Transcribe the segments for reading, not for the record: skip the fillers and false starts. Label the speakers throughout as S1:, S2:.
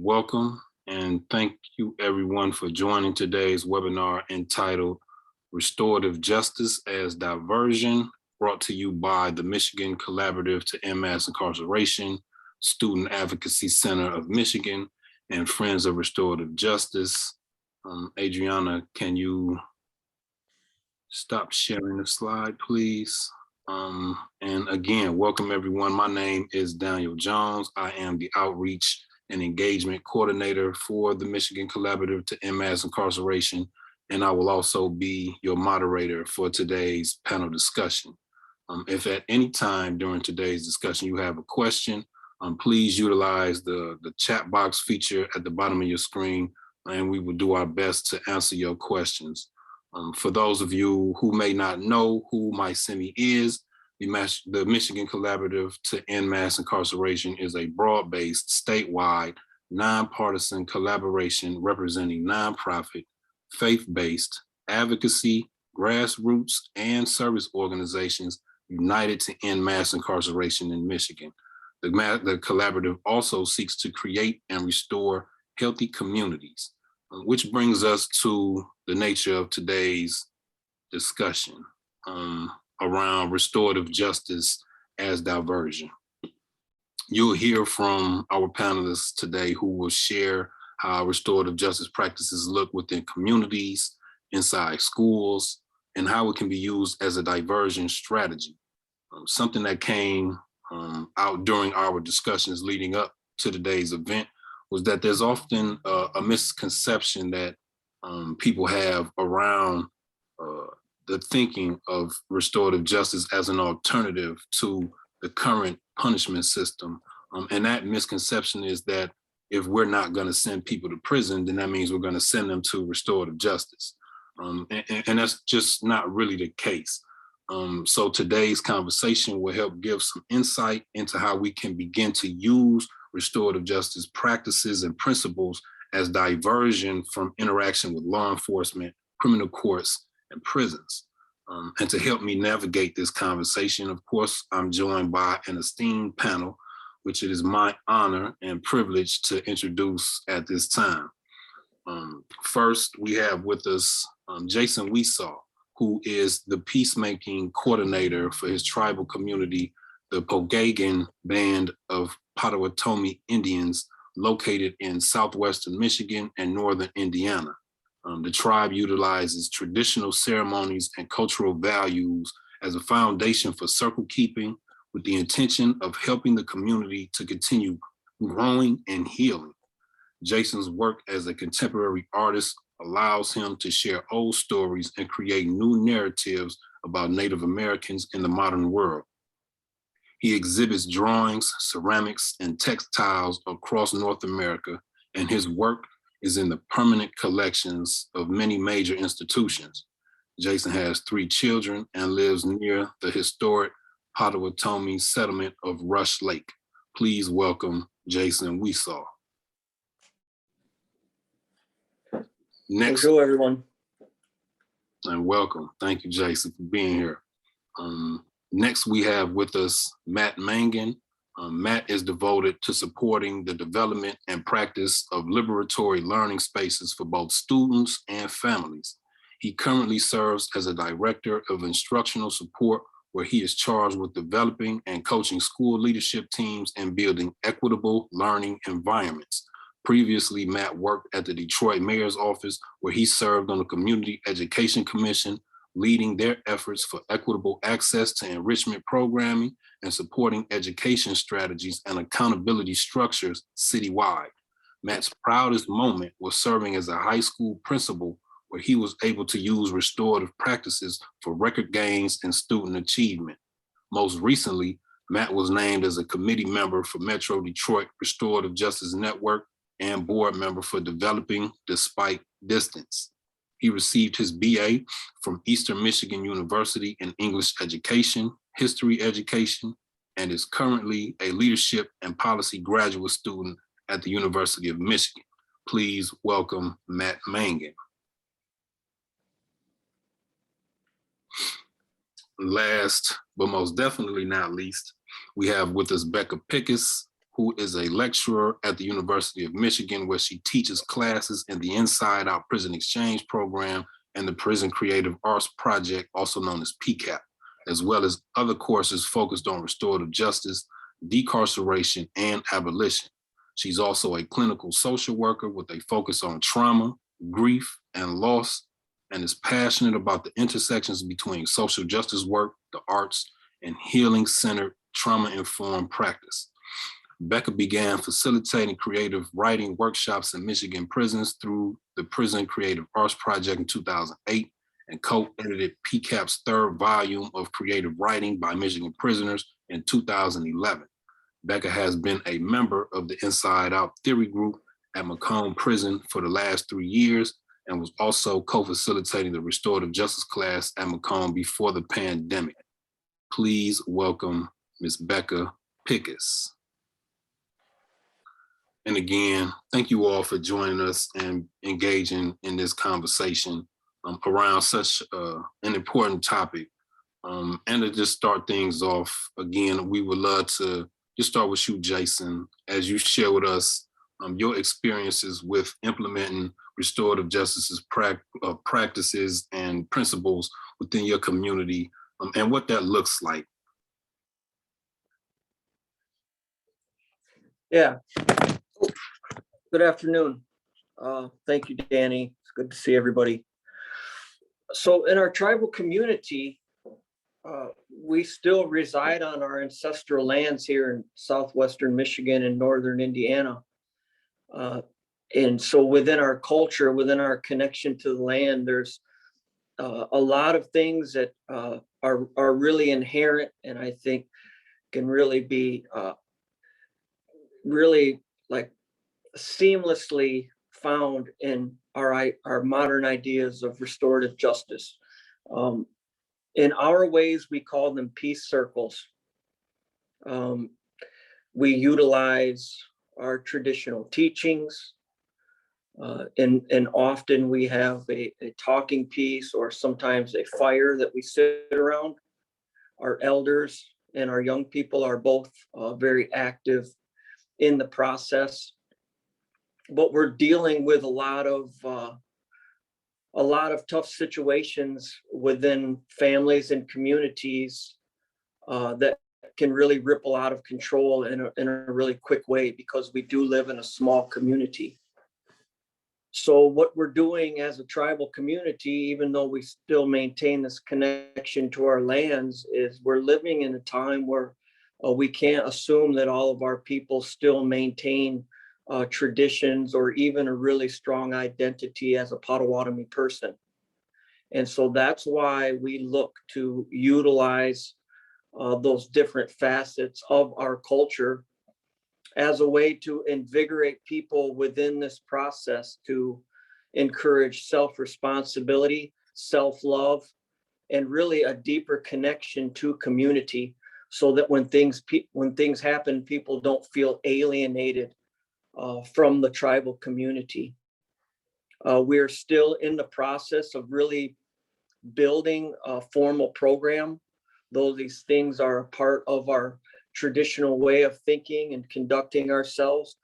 S1: welcome and thank you everyone for joining today's webinar entitled Restorative Justice as Diversion, brought to you by the Michigan Collaborative to End Mass Incarceration, Student Advocacy Center of Michigan, and Friends of Restorative Justice. Adriana, can you stop sharing the slide, please? And again, welcome everyone. My name is Danielle Jones. I am the Outreach and Engagement Coordinator for the Michigan Collaborative to End Mass Incarceration, and I will also be your moderator for today's panel discussion. If at any time during today's discussion you have a question, please utilize the chat box feature at the bottom of your screen, and we will do our best to answer your questions. For those of you who may not know who MI-CEMI is, the Michigan Collaborative to End Mass Incarceration is a broad-based, statewide, nonpartisan collaboration representing nonprofit, faith-based, advocacy, grassroots, and service organizations united to end mass incarceration in Michigan. The collaborative also seeks to create and restore healthy communities, which brings us to the nature of today's discussion around restorative justice as diversion. You'll hear from our panelists today who will share how restorative justice practices look within communities, inside schools, and how it can be used as a diversion strategy. Something that came out during our discussions leading up to today's event was that there's often a misconception that people have around the thinking of restorative justice as an alternative to the current punishment system. And that misconception is that if we're not going to send people to prison, then that means we're going to send them to restorative justice. And that's just not really the case. So today's conversation will help give some insight into how we can begin to use restorative justice practices and principles as diversion from interaction with law enforcement, criminal courts, and prisons. And to help me navigate this conversation, of course, I'm joined by an esteemed panel, which it is my honor and privilege to introduce at this time. First, we have with us Jason Wesaw, who is the Peacemaking Coordinator for his tribal community, the Pokagon Band of Potawatomi Indians located in southwestern Michigan and northern Indiana. The tribe utilizes traditional ceremonies and cultural values as a foundation for circle keeping, with the intention of helping the community to continue growing and healing. Jason's work as a contemporary artist allows him to share old stories and create new narratives about Native Americans in the modern world. He exhibits drawings, ceramics, and textiles across North America, and his work is in the permanent collections of many major institutions. Jason has 3 children and lives near the historic Potawatomi settlement of Rush Lake. Please welcome Jason Wesaw. Next,
S2: hello everyone.
S1: And welcome. Thank you, Jason, for being here. Next, we have with us Matt Mangan. Matt is devoted to supporting the development and practice of liberatory learning spaces for both students and families. He currently serves as a director of instructional support, where he is charged with developing and coaching school leadership teams and building equitable learning environments. Previously, Matt worked at the Detroit Mayor's Office, where he served on the Community Education Commission, leading their efforts for equitable access to enrichment programming and supporting education strategies and accountability structures citywide. Matt's proudest moment was serving as a high school principal, where he was able to use restorative practices for record gains and student achievement. Most recently, Matt was named as a committee member for Metro Detroit Restorative Justice Network and board member for Developing Despite Distance. He received his BA from Eastern Michigan University in English Education, History Education, and is currently a leadership and policy graduate student at the University of Michigan. Please welcome Matt Mangan. Last, but most definitely not least, we have with us Becca Pickus, who is a lecturer at the University of Michigan, where she teaches classes in the Inside Out Prison Exchange Program and the Prison Creative Arts Project, also known as PCAP, as well as other courses focused on restorative justice, decarceration, and abolition. She's also a clinical social worker with a focus on trauma, grief, and loss, and is passionate about the intersections between social justice work, the arts, and healing-centered, trauma-informed practice. Becca began facilitating creative writing workshops in Michigan prisons through the Prison Creative Arts Project in 2008 and co-edited PCAP's third volume of creative writing by Michigan prisoners in 2011. Becca has been a member of the Inside Out Theory Group at Macomb Prison for the last 3 years and was also co-facilitating the restorative justice class at Macomb before the pandemic. Please welcome Ms. Becca Pickus. And again, thank you all for joining us and engaging in this conversation around such an important topic. And to just start things off, again, we would love to just start with you, Jason, as you share with us your experiences with implementing restorative justice practices and principles within your community and what that looks like.
S2: Yeah. Good afternoon. Thank you, Danny. It's good to see everybody. So in our tribal community, we still reside on our ancestral lands here in southwestern Michigan and northern Indiana. And so within our culture, within our connection to the land, there's a lot of things that are really inherent, and I think can really be really like seamlessly found in our modern ideas of restorative justice. In our ways, we call them peace circles. We utilize our traditional teachings, and often we have a talking piece or sometimes a fire that we sit around. Our elders and our young people are both very active in the process, but we're dealing with a lot of tough situations within families and communities that can really ripple out of control in a really quick way, because we do live in a small community. So what we're doing as a tribal community, even though we still maintain this connection to our lands, is we're living in a time where we can't assume that all of our people still maintain traditions or even a really strong identity as a Potawatomi person. And so that's why we look to utilize those different facets of our culture as a way to invigorate people within this process, to encourage self-responsibility, self-love, and really a deeper connection to community, so that when things happen, people don't feel alienated from the tribal community. We're still in the process of really building a formal program, though these things are a part of our traditional way of thinking and conducting ourselves.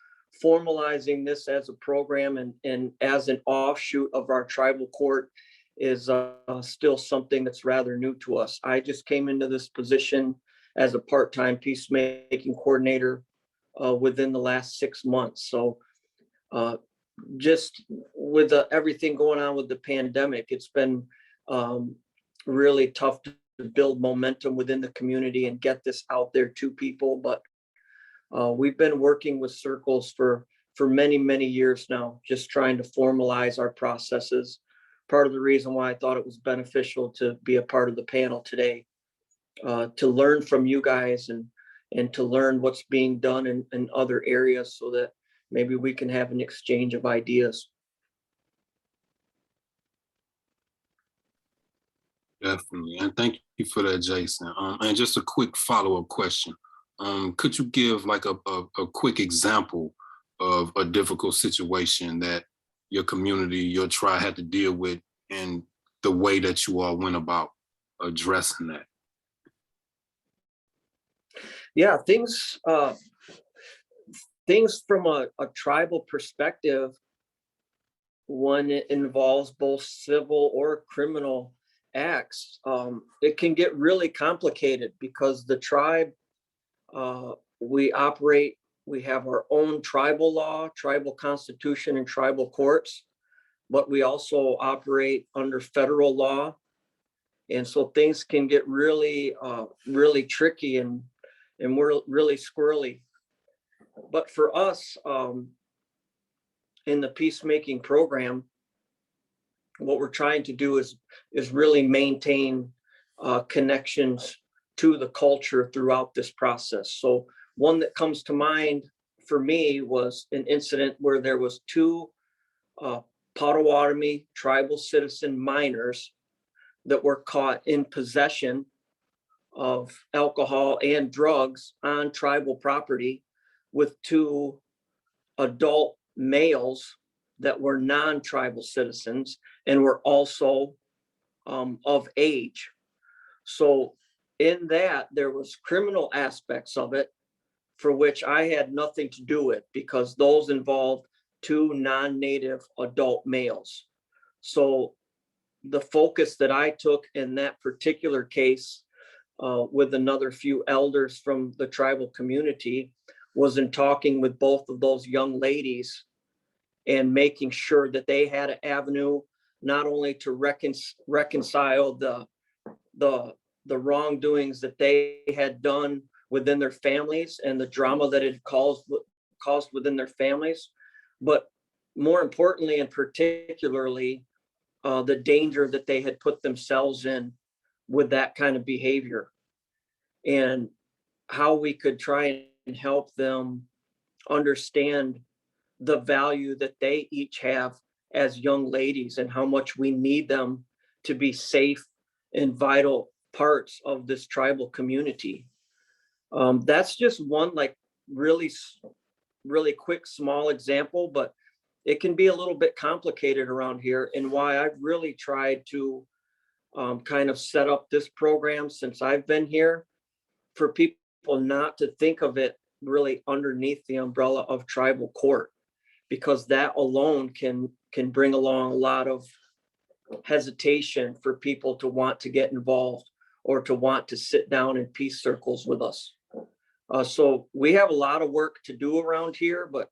S2: Formalizing this as a program and as an offshoot of our tribal court is still something that's rather new to us. I just came into this position as a part-time peacemaking coordinator within the last 6 months. So just with everything going on with the pandemic, it's been really tough to build momentum within the community and get this out there to people. But we've been working with circles for many, many years now, just trying to formalize our processes. Part of the reason why I thought it was beneficial to be a part of the panel today, to learn from you guys and to learn what's being done in other areas, so that maybe we can have an exchange of ideas.
S1: Definitely, and thank you for that, Jason. And just a quick follow-up question. Could you give like a quick example of a difficult situation that your community, your tribe had to deal with, and the way that you all went about addressing that?
S2: Yeah, things things from a tribal perspective, when it involves both civil or criminal acts, it can get really complicated because the tribe, we operate, we have our own tribal law, tribal constitution, and tribal courts, but we also operate under federal law. And so things can get really, really tricky and we're really squirrely. But for us, in the peacemaking program, what we're trying to do is really maintain connections to the culture throughout this process. So one that comes to mind for me was an incident where there was two Potawatomi tribal citizen minors that were caught in possession of alcohol and drugs on tribal property with two adult males that were non-tribal citizens and were also of age. So in that, there was criminal aspects of it for which I had nothing to do with, because those involved two non-native adult males. So the focus that I took in that particular case, with another few elders from the tribal community, was in talking with both of those young ladies and making sure that they had an avenue not only to reconcile the wrongdoings that they had done within their families and the drama that it caused within their families, but more importantly and particularly the danger that they had put themselves in with that kind of behavior, and how we could try and help them understand the value that they each have as young ladies and how much we need them to be safe and vital parts of this tribal community. That's just one like really quick, small example, but it can be a little bit complicated around here, and why I've really tried to kind of set up this program since I've been here, for people not to think of it really underneath the umbrella of tribal court, because that alone can bring along a lot of hesitation for people to want to get involved or to want to sit down in peace circles with us. So we have a lot of work to do around here, but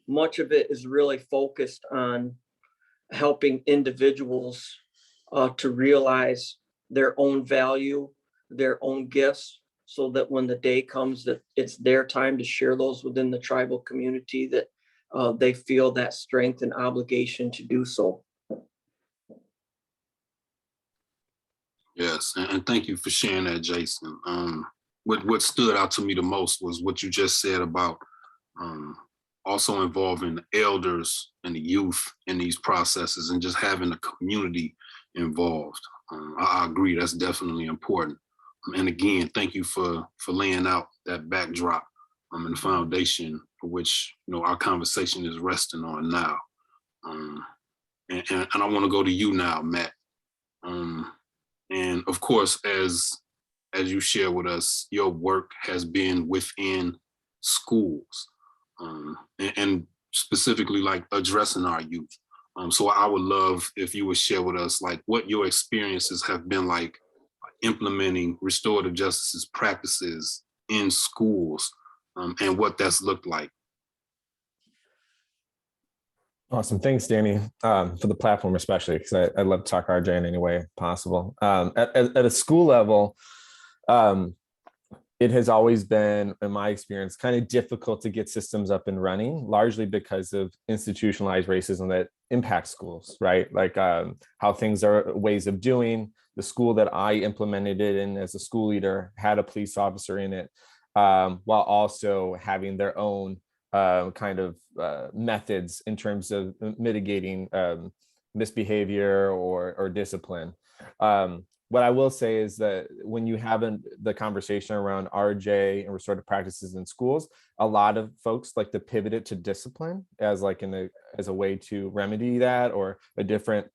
S2: much of it is really focused on helping individuals to realize their own value, their own gifts, so that when the day comes that it's their time to share those within the tribal community, that they feel that strength and obligation to do so.
S1: Yes, and thank you for sharing that, Jason. What stood out to me the most was what you just said about also involving the elders and the youth in these processes and just having the community involved. I agree, that's definitely important. And again, thank you for laying out that backdrop and the foundation for which our conversation is resting on now. And I want to go to you now, Matt. And of course, as you share with us, your work has been within schools, and specifically like addressing our youth. So I would love if you would share with us like what your experiences have been like implementing restorative justice practices in schools, and what that's looked like.
S3: Awesome. Thanks, Danny, for the platform, especially because I love to talk RJ in any way possible. At a school level, it has always been, in my experience, kind of difficult to get systems up and running, largely because of institutionalized racism that impacts schools, right? Like how things are, ways of doing. The school that I implemented it in as a school leader had a police officer in it, while also having their own kind of methods in terms of mitigating misbehavior or discipline. What I will say is that when you have the conversation around RJ and restorative practices in schools, a lot of folks like to pivot it to discipline as like as a way to remedy that, or a different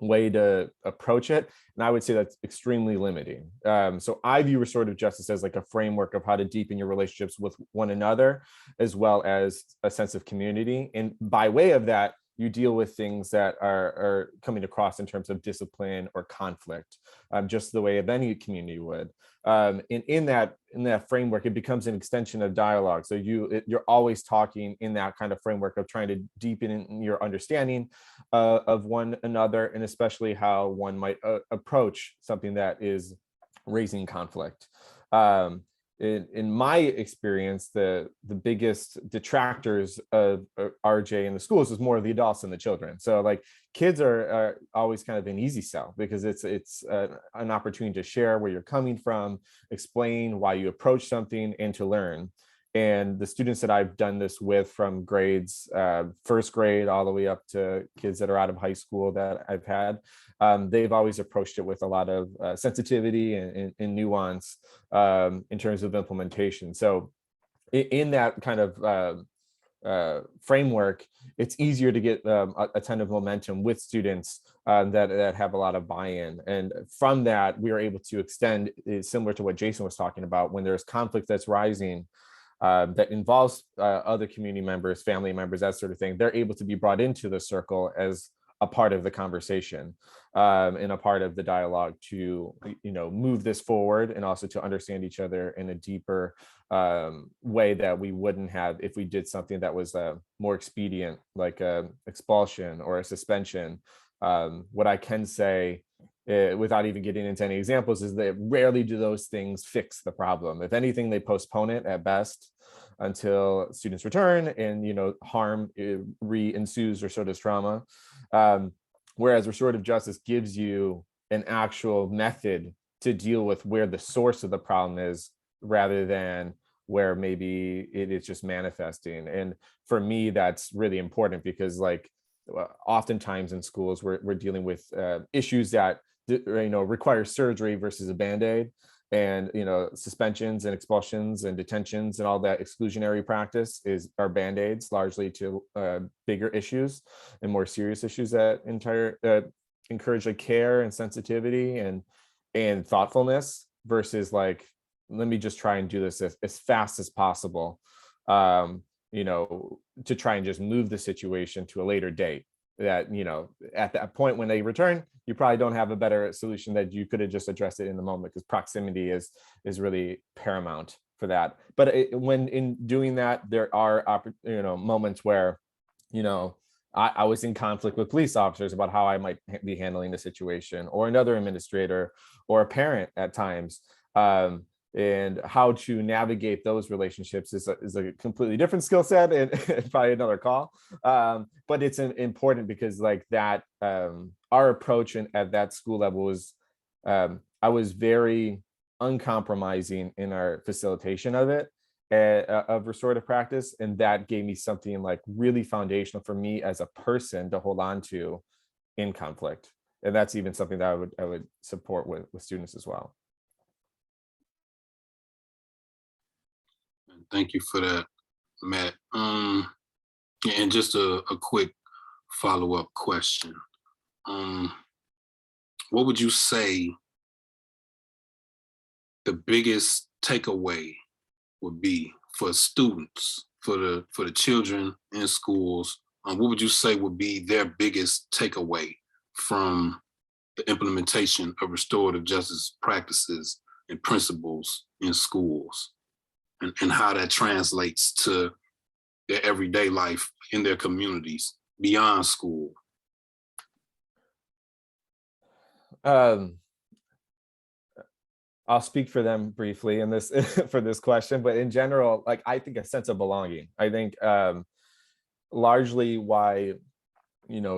S3: way to approach it. And I would say that's extremely limiting. So I view restorative justice as like a framework of how to deepen your relationships with one another, as well as a sense of community. And by way of that, you deal with things that are coming across in terms of discipline or conflict, just the way of any community would. In that framework, it becomes an extension of dialogue. So you're always talking in that kind of framework of trying to deepen in your understanding of one another, and especially how one might approach something that is raising conflict. In my experience, the biggest detractors of RJ in the schools is more of the adults than the children. So like kids are always kind of an easy sell, because it's an opportunity to share where you're coming from, explain why you approach something, and to learn. And the students that I've done this with, from grades first grade all the way up to kids that are out of high school that I've had, they've always approached it with a lot of sensitivity and nuance in terms of implementation. So in that kind of framework, it's easier to get a ton of momentum with students that have a lot of buy-in. And from that, we are able to extend, similar to what Jason was talking about, when there's conflict that's rising, that involves other community members, family members, that sort of thing, they're able to be brought into the circle as a part of the conversation and a part of the dialogue to, move this forward, and also to understand each other in a deeper way that we wouldn't have if we did something that was more expedient, like a expulsion or a suspension. What I can say, without even getting into any examples, is that rarely do those things fix the problem. If anything, they postpone it at best until students return and harm re-ensues or sort of trauma. Whereas restorative justice gives you an actual method to deal with where the source of the problem is, rather than where maybe it is just manifesting. And for me, that's really important, because oftentimes in schools we're dealing with issues that require surgery versus a band-aid, and suspensions and expulsions and detentions and all that exclusionary practice are band-aids largely to bigger issues and more serious issues that encourage care and sensitivity and thoughtfulness, versus like, let me just try and do this as fast as possible, to try and just move the situation to a later date. That at that point when they return, you probably don't have a better solution, that you could have just addressed it in the moment, because proximity is really paramount for that. But when in doing that, there are moments where I was in conflict with police officers about how I might be handling the situation, or another administrator, or a parent at times. And how to navigate those relationships is a completely different skill set, and probably another call. But it's important, because like that, our approach at that school level was, I was very uncompromising in our facilitation of it, of restorative practice. And that gave me something like really foundational for me as a person to hold on to in conflict. And that's even something that I would support with students as well.
S1: Thank you for that, Matt. And just a quick follow-up question. What would you say the biggest takeaway would be for students, for the children in schools? What would you say would be their biggest takeaway from the implementation of restorative justice practices and principles in schools, and how that translates to their everyday life in their communities beyond school?
S3: I'll speak for them briefly in this for this question, but in general, like, I think a sense of belonging. I think largely why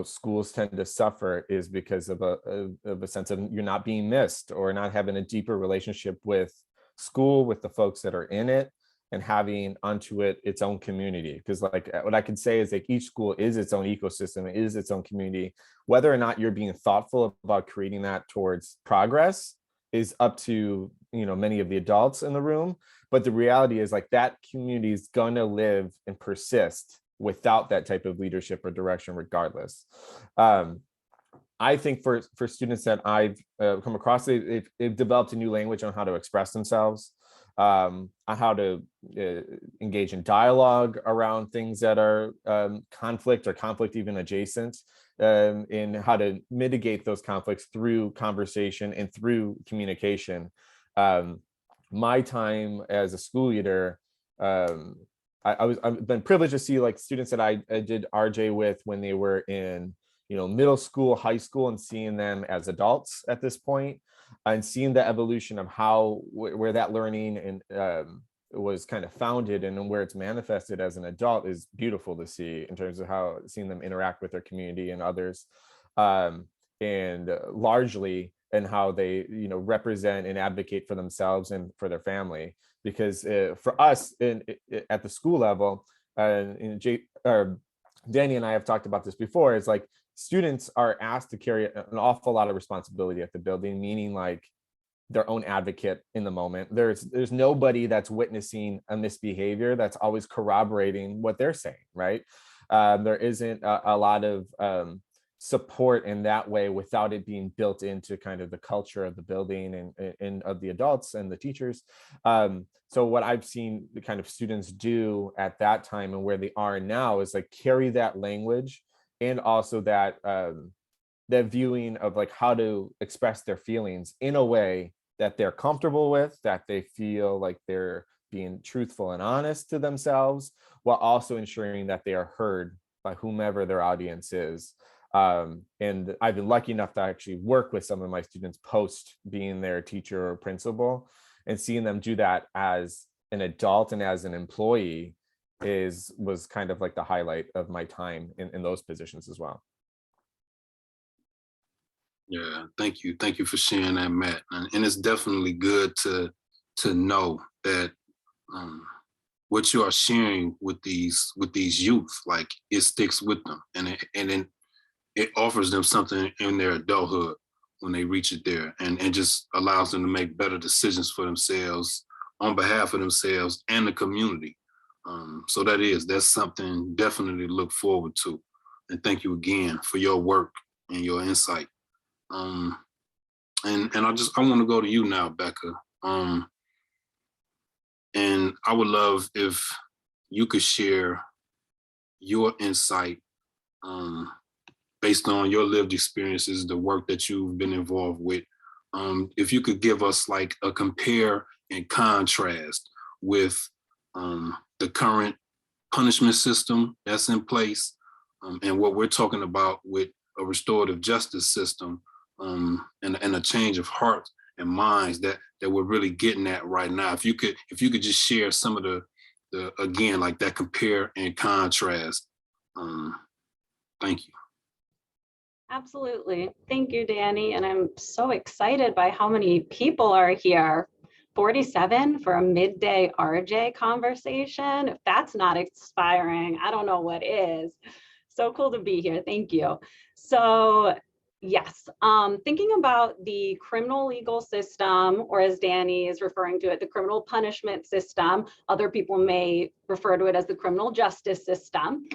S3: schools tend to suffer is because of a sense of you're not being missed, or not having a deeper relationship with school, with the folks that are in it, and having onto it its own community. Because like what I can say is like each school is its own ecosystem, is its own community. Whether or not you're being thoughtful about creating that towards progress is up to many of the adults in the room. But the reality is like that community is going to live and persist without that type of leadership or direction regardless. I think for students that I've come across, they've developed a new language on how to express themselves, on how to engage in dialogue around things that are conflict or conflict even adjacent, in how to mitigate those conflicts through conversation and through communication. My time as a school leader, I've been privileged to see like students that I did RJ with when they were in middle school, high school, and seeing them as adults at this point, and seeing the evolution of how where that learning and was kind of founded and where it's manifested as an adult is beautiful to see in terms of how seeing them interact with their community and others, and largely and how they represent and advocate for themselves and for their family. Because for us at the school level, Danny and I have talked about this before, is like students are asked to carry an awful lot of responsibility at the building, meaning like their own advocate in the moment. There's nobody that's witnessing a misbehavior that's always corroborating what they're saying, right? There isn't a lot of support in that way without it being built into kind of the culture of the building and of the adults and the teachers. So what I've seen the kind of students do at that time and where they are now is like carry that language and also that that viewing of like how to express their feelings in a way that they're comfortable with, that they feel like they're being truthful and honest to themselves, while also ensuring that they are heard by whomever their audience is. And I've been lucky enough to actually work with some of my students post being their teacher or principal, and seeing them do that as an adult and as an employee was kind of like the highlight of my time in those positions as well.
S1: Yeah, thank you for sharing that, Matt. And it's definitely good to know that what you are sharing with these youth, like it sticks with them, and it offers them something in their adulthood when they reach it there, and just allows them to make better decisions for themselves, on behalf of themselves and the community. So that's something definitely to look forward to. And thank you again for your work and your insight. And I want to go to you now, Becca. And I would love if you could share your insight, based on your lived experiences, the work that you've been involved with. If you could give us like a compare and contrast with the current punishment system that's in place, and what we're talking about with a restorative justice system, and a change of heart and minds that we're really getting at right now. If you could just share some of the again, like that compare and contrast. Thank you.
S4: Absolutely. Thank you, Danny. And I'm so excited by how many people are here. 47 for a midday RJ conversation. If that's not inspiring, I don't know what is. So cool to be here. Thank you. So yes, thinking about the criminal legal system, or as Danny is referring to it, the criminal punishment system, other people may refer to it as the criminal justice system.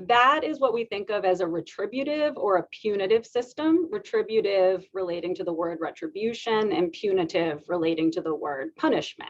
S4: That is what we think of as a retributive or a punitive system, retributive relating to the word retribution and punitive relating to the word punishment.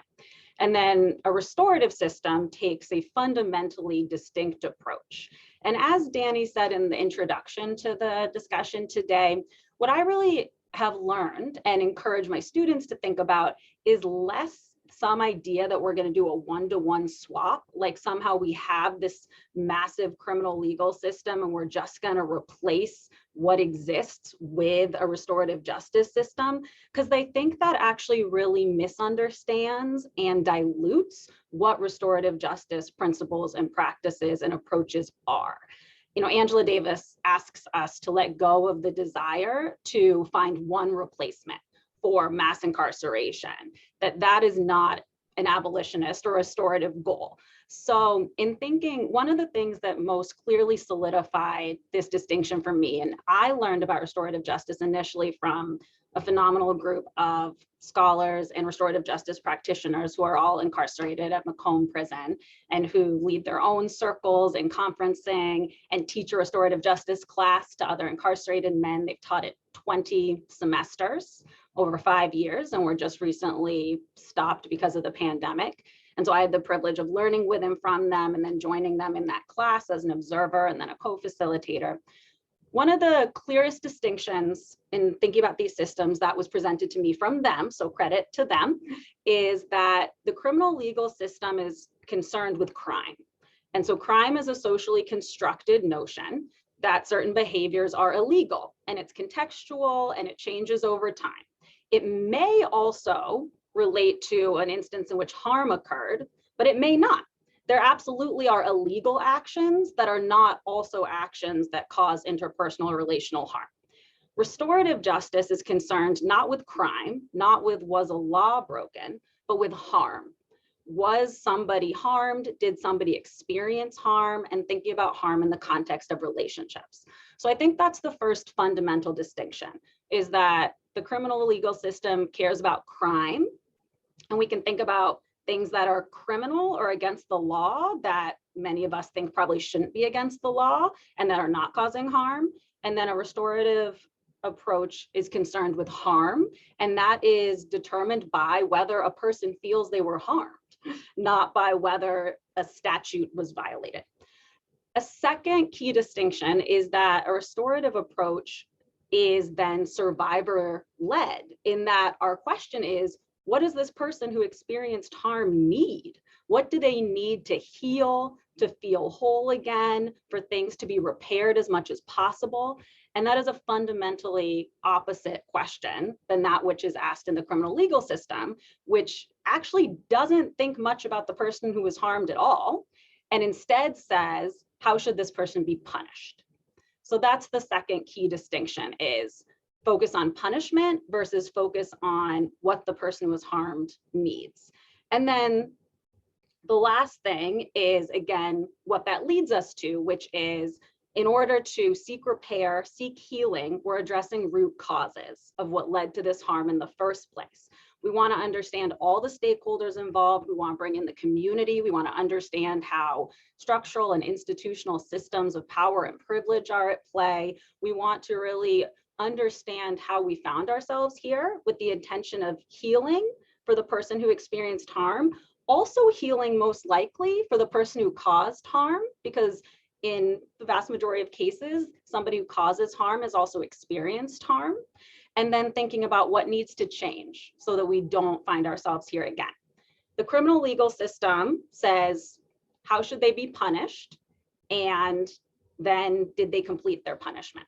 S4: And then a restorative system takes a fundamentally distinct approach. And as Danny said in the introduction to the discussion today, what I really have learned and encourage my students to think about is less some idea that we're going to do a one-to-one swap, like somehow we have this massive criminal legal system and we're just going to replace what exists with a restorative justice system, because they think that actually really misunderstands and dilutes what restorative justice principles and practices and approaches are. Angela Davis asks us to let go of the desire to find one replacement for mass incarceration, that is not an abolitionist or restorative goal. So in thinking, one of the things that most clearly solidified this distinction for me, and I learned about restorative justice initially from a phenomenal group of scholars and restorative justice practitioners who are all incarcerated at Macomb Prison and who lead their own circles and conferencing and teach a restorative justice class to other incarcerated men. They've taught it 20 semesters over 5 years, and were just recently stopped because of the pandemic. And so I had the privilege of learning with and from them and then joining them in that class as an observer and then a co-facilitator. One of the clearest distinctions in thinking about these systems that was presented to me from them, so credit to them, is that the criminal legal system is concerned with crime. And so crime is a socially constructed notion that certain behaviors are illegal, and it's contextual and it changes over time. It may also relate to an instance in which harm occurred, but it may not. There absolutely are illegal actions that are not also actions that cause interpersonal or relational harm. Restorative justice is concerned not with crime, not with was a law broken, but with harm. Was somebody harmed? Did somebody experience harm? And thinking about harm in the context of relationships. So I think that's the first fundamental distinction, is that the criminal legal system cares about crime, and we can think about things that are criminal or against the law that many of us think probably shouldn't be against the law and that are not causing harm. And then a restorative approach is concerned with harm, and that is determined by whether a person feels they were harmed, not by whether a statute was violated. A second key distinction is that a restorative approach is then survivor-led, in that our question is, what does this person who experienced harm need? What do they need to heal, to feel whole again, for things to be repaired as much as possible? And that is a fundamentally opposite question than that which is asked in the criminal legal system, which actually doesn't think much about the person who was harmed at all, and instead says, how should this person be punished? So that's the second key distinction, is focus on punishment versus focus on what the person who was harmed needs. And then the last thing is, again, what that leads us to, which is, in order to seek repair, seek healing, we're addressing root causes of what led to this harm in the first place. We want to understand all the stakeholders involved. We want to bring in the community. We want to understand how structural and institutional systems of power and privilege are at play. We want to really understand how we found ourselves here, with the intention of healing for the person who experienced harm, also healing most likely for the person who caused harm, because in the vast majority of cases, somebody who causes harm has also experienced harm. And then thinking about what needs to change so that we don't find ourselves here again. The criminal legal system says, how should they be punished? And then did they complete their punishment?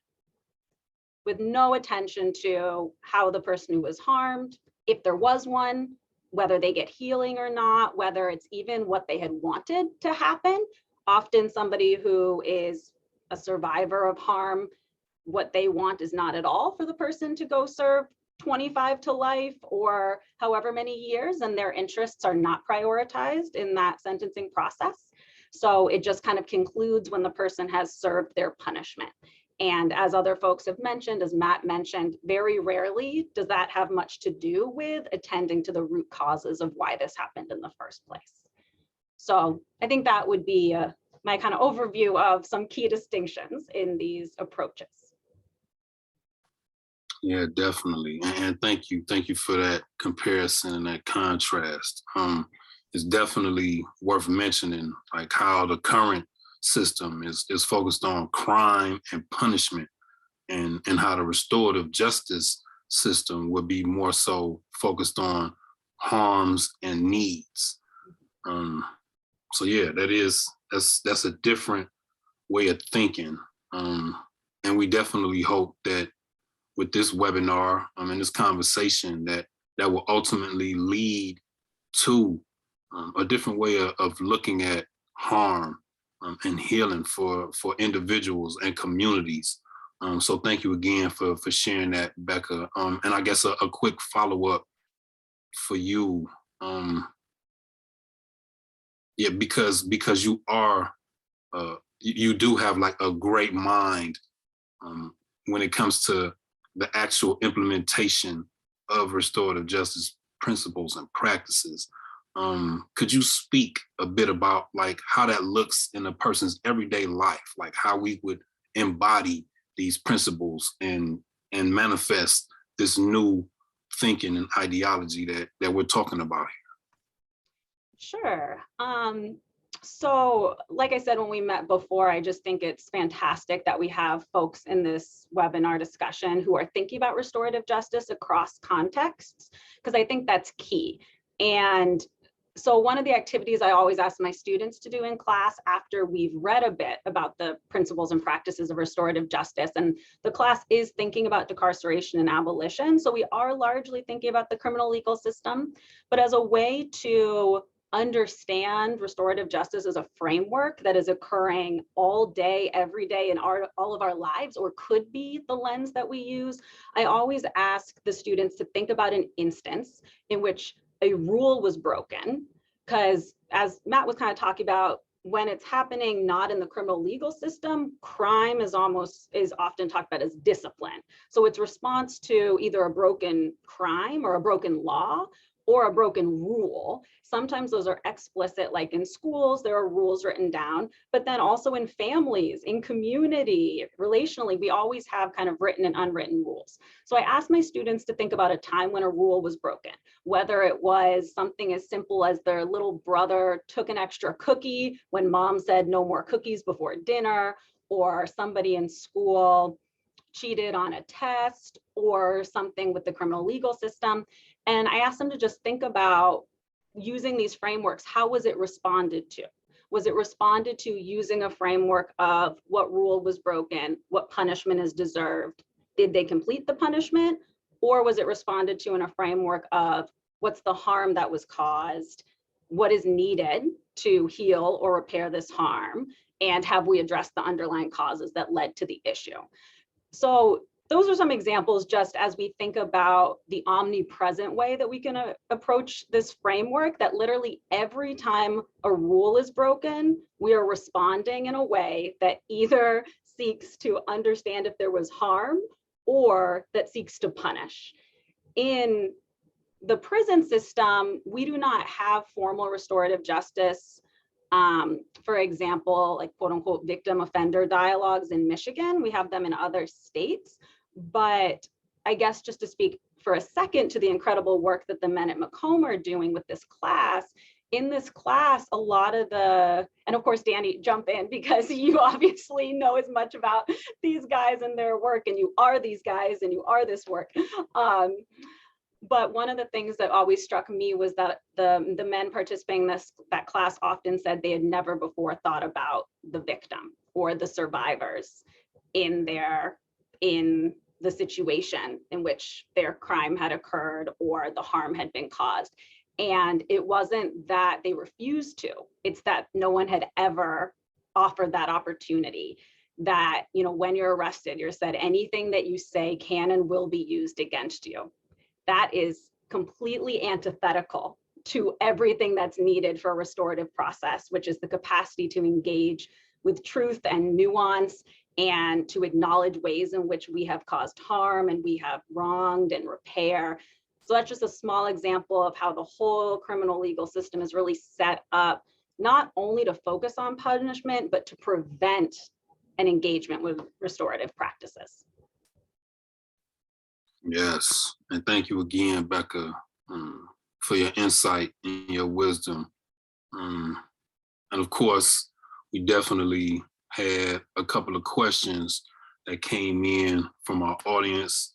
S4: With no attention to how the person who was harmed, if there was one, whether they get healing or not, whether it's even what they had wanted to happen. Often somebody who is a survivor of harm, what they want is not at all for the person to go serve 25 to life or however many years, and their interests are not prioritized in that sentencing process. So it just kind of concludes when the person has served their punishment. And as other folks have mentioned, as Matt mentioned, very rarely does that have much to do with attending to the root causes of why this happened in the first place. So I think that would be my kind of overview of some key distinctions in these approaches.
S1: Yeah, definitely. And thank you for that comparison and that contrast. It's definitely worth mentioning, like, how the current system is focused on crime and punishment, and how the restorative justice system would be more so focused on harms and needs. So yeah, that's a different way of thinking. And we definitely hope that with this webinar and this conversation that will ultimately lead to a different way of looking at harm and healing for individuals and communities. So thank you again for sharing that, Becca. And I guess a quick follow-up for you. Yeah, because you are, you do have like a great mind when it comes to the actual implementation of restorative justice principles and practices. Could you speak a bit about like how that looks in a person's everyday life, like how we would embody these principles and manifest this new thinking and ideology that we're talking about
S4: Sure. So like I said, when we met before, I just think it's fantastic that we have folks in this webinar discussion who are thinking about restorative justice across contexts, because I think that's key. And so one of the activities I always ask my students to do in class after we've read a bit about the principles and practices of restorative justice, and the class is thinking about decarceration and abolition. So we are largely thinking about the criminal legal system, but as a way to understand restorative justice as a framework that is occurring all day, every day in all of our lives, or could be the lens that we use, I always ask the students to think about an instance in which a rule was broken, because as Matt was kind of talking about, when it's happening not in the criminal legal system, crime is often talked about as discipline. So it's response to either a broken crime or a broken law or a broken rule. Sometimes those are explicit, like in schools, there are rules written down, but then also in families, in community, relationally, we always have kind of written and unwritten rules. So I asked my students to think about a time when a rule was broken, whether it was something as simple as their little brother took an extra cookie when mom said no more cookies before dinner, or somebody in school cheated on a test, or something with the criminal legal system. And I asked them to just think about using these frameworks. How was it responded to? Was it responded to using a framework of what rule was broken, what punishment is deserved? Did they complete the punishment? Or was it responded to in a framework of what's the harm that was caused? What is needed to heal or repair this harm? And have we addressed the underlying causes that led to the issue? So those are some examples just as we think about the omnipresent way that we can approach this framework, that literally every time a rule is broken, we are responding in a way that either seeks to understand if there was harm or that seeks to punish. In the prison system, we do not have formal restorative justice. For example, like quote unquote victim offender dialogues in Michigan. We have them in other states. But I guess just to speak for a second to the incredible work that the men at Macomb are doing with this class, in this class, a lot of the, and of course, Danny, jump in because you obviously know as much about these guys and their work, and you are these guys and you are this work. But one of the things that always struck me was that the men participating in that class often said they had never before thought about the victim or the survivors in the situation in which their crime had occurred or the harm had been caused. And it wasn't that they refused to, it's that no one had ever offered that opportunity. That, you know, when you're arrested, you're said anything that you say can and will be used against you. That is completely antithetical to everything that's needed for a restorative process, which is the capacity to engage with truth and nuance and to acknowledge ways in which we have caused harm and we have wronged and repair. So that's just a small example of how the whole criminal legal system is really set up, not only to focus on punishment, but to prevent an engagement with restorative practices.
S1: Yes, and thank you again, Becca, for your insight and your wisdom. And of course, we definitely had a couple of questions that came in from our audience.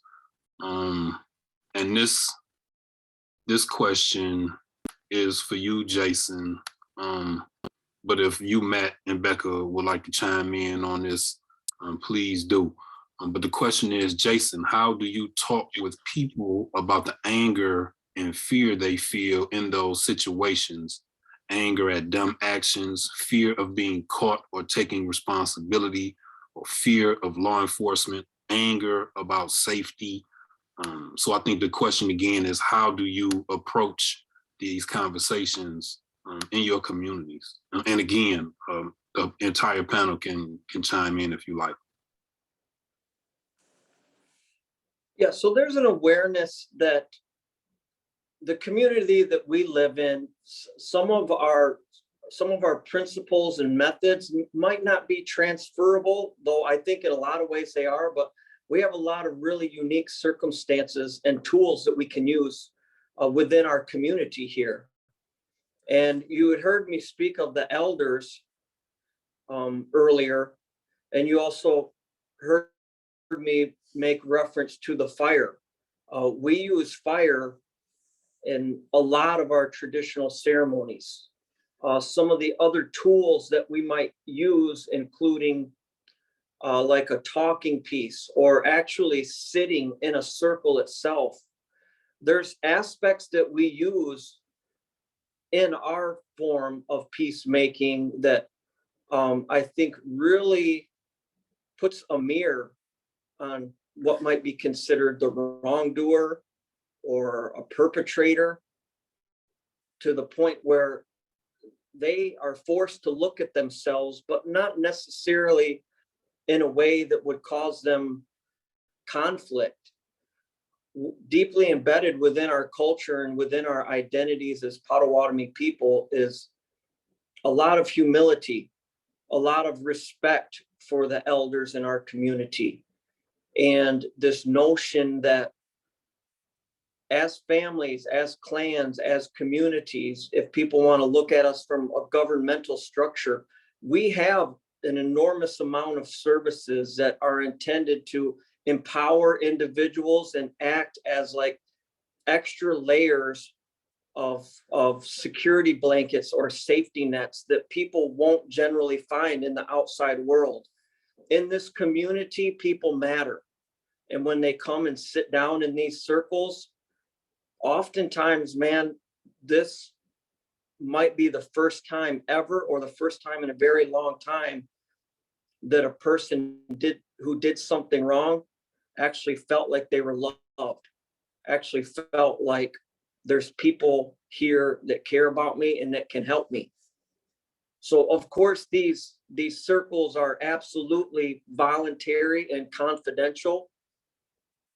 S1: And this question is for you, Jason. But if you, Matt, and Becca would like to chime in on this, please do. But the question is, Jason, how do you talk with people about the anger and fear they feel in those situations? Anger at dumb actions, fear of being caught or taking responsibility, or fear of law enforcement, anger about safety. So I think the question again is, how do you approach these conversations in your communities? And again, the entire panel can chime in if you like.
S2: Yeah, so there's an awareness that the community that we live in, some of our principles and methods might not be transferable, though I think in a lot of ways they are, but we have a lot of really unique circumstances and tools that we can use within our community here. And you had heard me speak of the elders earlier, and you also heard me make reference to the fire. We use fire in a lot of our traditional ceremonies. Some of the other tools that we might use, including like a talking piece or actually sitting in a circle itself. There's aspects that we use in our form of peacemaking that I think really puts a mirror on what might be considered the wrongdoer or a perpetrator, to the point where they are forced to look at themselves, but not necessarily in a way that would cause them conflict. Deeply embedded within our culture and within our identities as Potawatomi people is a lot of humility, a lot of respect for the elders in our community, and this notion that as families, as clans, as communities, if people want to look at us from a governmental structure, we have an enormous amount of services that are intended to empower individuals and act as like extra layers of security blankets or safety nets that people won't generally find in the outside world. In this community, people matter. And when they come and sit down in these circles, oftentimes, man, this might be the first time ever, or the first time in a very long time, that a person who did something wrong actually felt like they were loved, actually felt like there's people here that care about me and that can help me. So of course, these circles are absolutely voluntary and confidential,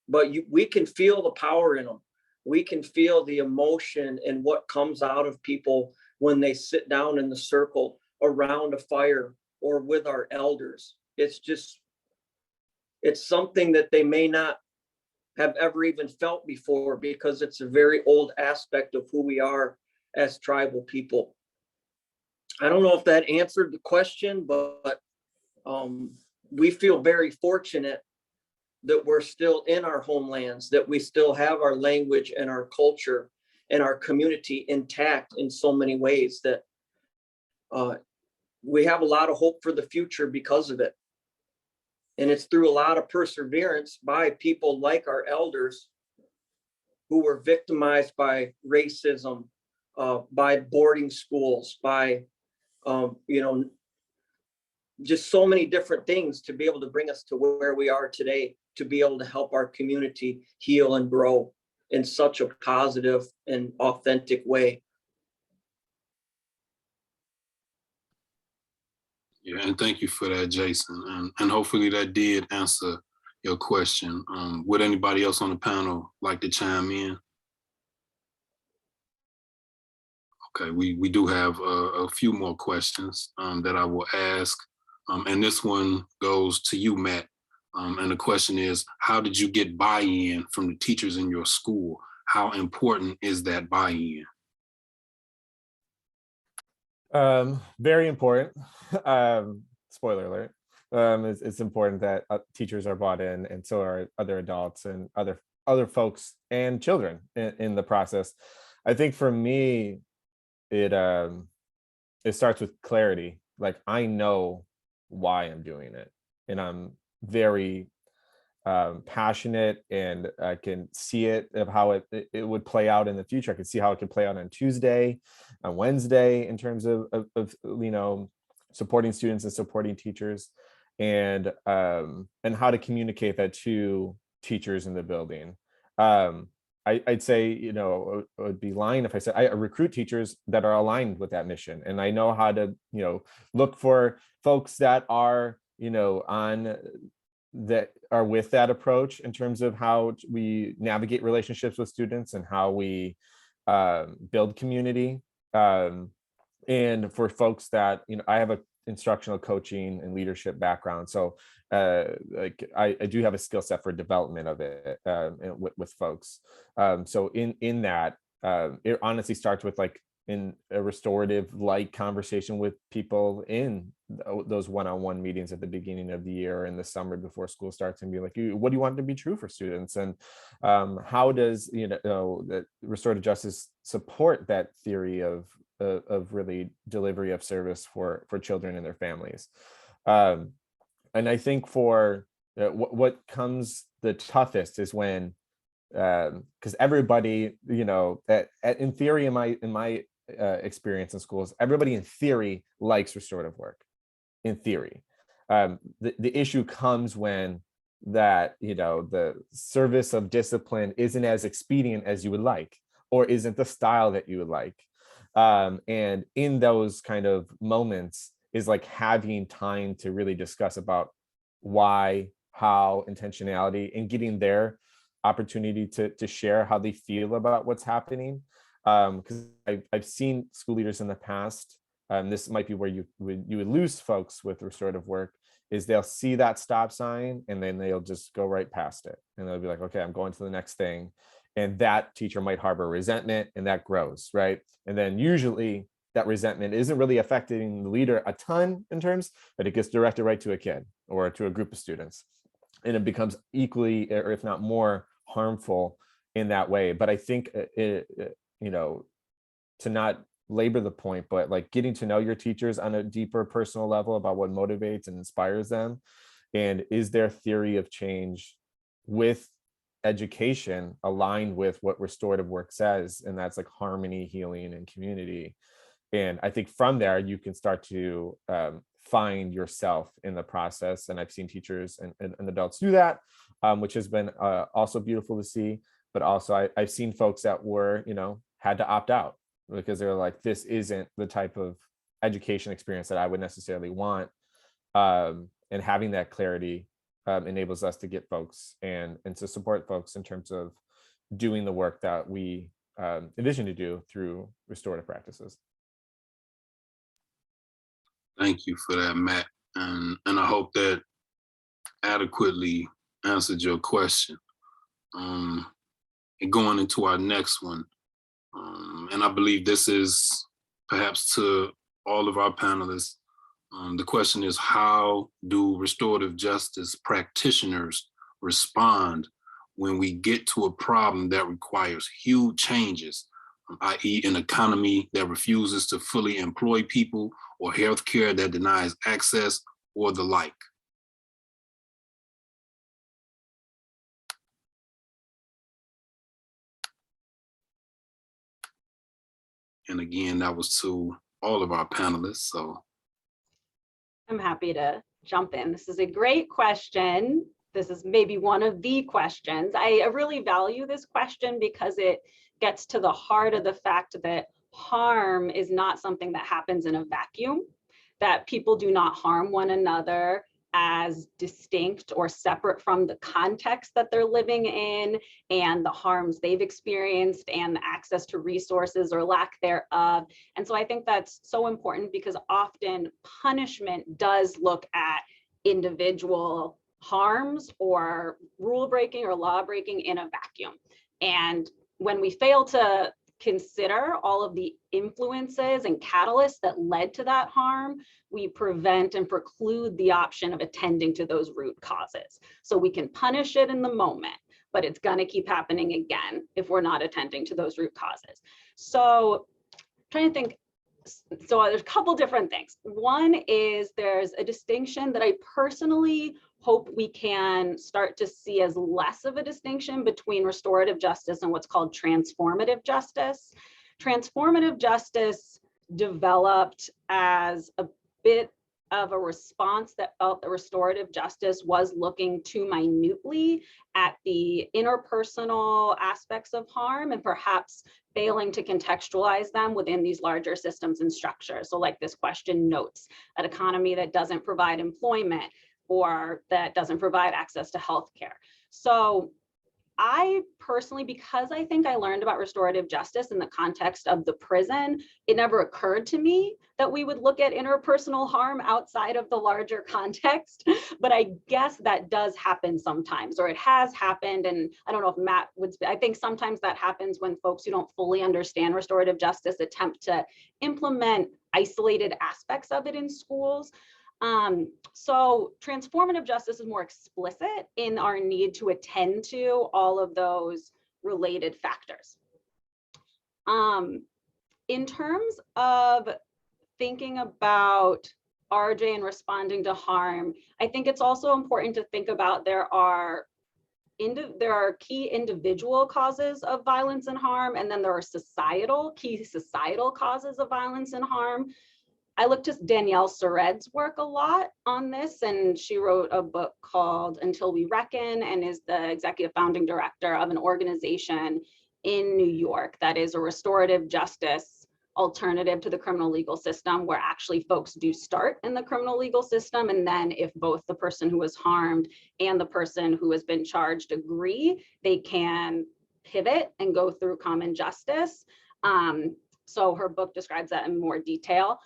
S2: but we can feel the power in them. We can feel the emotion and what comes out of people when they sit down in the circle around a fire or with our elders. It's something that they may not have ever even felt before, because it's a very old aspect of who we are as tribal people. I don't know if that answered the question, but we feel very fortunate that we're still in our homelands, that we still have our language and our culture and our community intact in so many ways, that we have a lot of hope for the future because of it. And it's through a lot of perseverance by people like our elders who were victimized by racism, by boarding schools, by, just so many different things, to be able to bring us to where we are today, to be able to help our community heal and grow in such a positive and authentic way.
S1: Yeah, and thank you for that, Jason. And hopefully that did answer your question. Would anybody else on the panel like to chime in? Okay, we do have a few more questions that I will ask. And this one goes to you, Matt. And the question is, how did you get buy-in from the teachers in your school? How important is that buy-in?
S3: Very important. Spoiler alert. It's important that teachers are bought in, and so are other adults and other folks and children in the process. I think for me, it starts with clarity. Like, I know why I'm doing it, and I'm very passionate, and I can see it of how it would play out in the future. I can see how it could play out on Tuesday, on Wednesday, in terms of supporting students and supporting teachers, and how to communicate that to teachers in the building. I'd say, you know, I would be lying if I said I recruit teachers that are aligned with that mission. And I know how to, you know, look for folks that are, you know, on that are with that approach in terms of how we navigate relationships with students and how we build community. And for folks that, you know, I have a instructional coaching and leadership background. So like I do have a skill set for development of it with folks. So in that, it honestly starts with like in a restorative like conversation with people in those one-on-one meetings at the beginning of the year or in the summer before school starts, and be like, what do you want to be true for students? And how does, you know, that restorative justice support that theory of really delivery of service for children and their families? And I think for what comes the toughest is when, because everybody, you know, in theory, in my experience in schools, everybody in theory likes restorative work. In theory, the issue comes when that, you know, the service of discipline isn't as expedient as you would like, or isn't the style that you would like. And in those kind of moments is like having time to really discuss about why, how, intentionality, and getting their opportunity to share how they feel about what's happening. Because I've seen school leaders in the past, this might be where you would lose folks with restorative work, is they'll see that stop sign and then they'll just go right past it. And they'll be like, okay, I'm going to the next thing. And that teacher might harbor resentment, and that grows, right? And then usually that resentment isn't really affecting the leader a ton in terms, but it gets directed right to a kid or to a group of students. And it becomes equally, or if not more, harmful in that way. But I think, you know, to not labor the point, but like getting to know your teachers on a deeper personal level about what motivates and inspires them. And is their theory of change with education aligned with what restorative work says? And that's like harmony, healing, and community. And I think from there, you can start to find yourself in the process. And I've seen teachers and adults do that, which has been also beautiful to see. But also I've seen folks that were, you know, had to opt out because they're like, this isn't the type of education experience that I would necessarily want. And having that clarity enables us to get folks and to support folks in terms of doing the work that we envision to do through restorative practices.
S1: Thank you for that, Matt. And I hope that adequately answered your question. And going into our next one, and I believe this is perhaps to all of our panelists, the question is, how do restorative justice practitioners respond when we get to a problem that requires huge changes, i.e. an economy that refuses to fully employ people, or healthcare that denies access, or the like? And again, that was to all of our panelists. So
S4: I'm happy to jump in. This is a great question. This is maybe one of the questions. I really value this question because it gets to the heart of the fact that harm is not something that happens in a vacuum, that people do not harm one another as distinct or separate from the context that they're living in and the harms they've experienced and the access to resources or lack thereof. And so I think that's so important because often punishment does look at individual harms or rule breaking or law breaking in a vacuum. And when we fail to consider all of the influences and catalysts that led to that harm, we prevent and preclude the option of attending to those root causes. So we can punish it in the moment, but it's going to keep happening again if we're not attending to those root causes. So I'm trying to think. So there's a couple different things. One is there's a distinction that I personally hope we can start to see as less of a distinction between restorative justice and what's called transformative justice. Transformative justice developed as a bit of a response that felt that restorative justice was looking too minutely at the interpersonal aspects of harm and perhaps failing to contextualize them within these larger systems and structures. So like this question notes an economy that doesn't provide employment or that doesn't provide access to healthcare. So I personally, because I think I learned about restorative justice in the context of the prison, it never occurred to me that we would look at interpersonal harm outside of the larger context. But I guess that does happen sometimes, or it has happened. And I don't know if Matt would, I think sometimes that happens when folks who don't fully understand restorative justice attempt to implement isolated aspects of it in schools. So transformative justice is more explicit in our need to attend to all of those related factors. In terms of thinking about RJ and responding to harm, I think it's also important to think about there are key individual causes of violence and harm, and then there are key societal causes of violence and harm. I looked at Danielle Sored's work a lot on this, and she wrote a book called Until We Reckon and is the executive founding director of an organization in New York that is a restorative justice alternative to the criminal legal system, where actually folks do start in the criminal legal system. And then if both the person who was harmed and the person who has been charged agree, they can pivot and go through common justice. So her book describes that in more detail.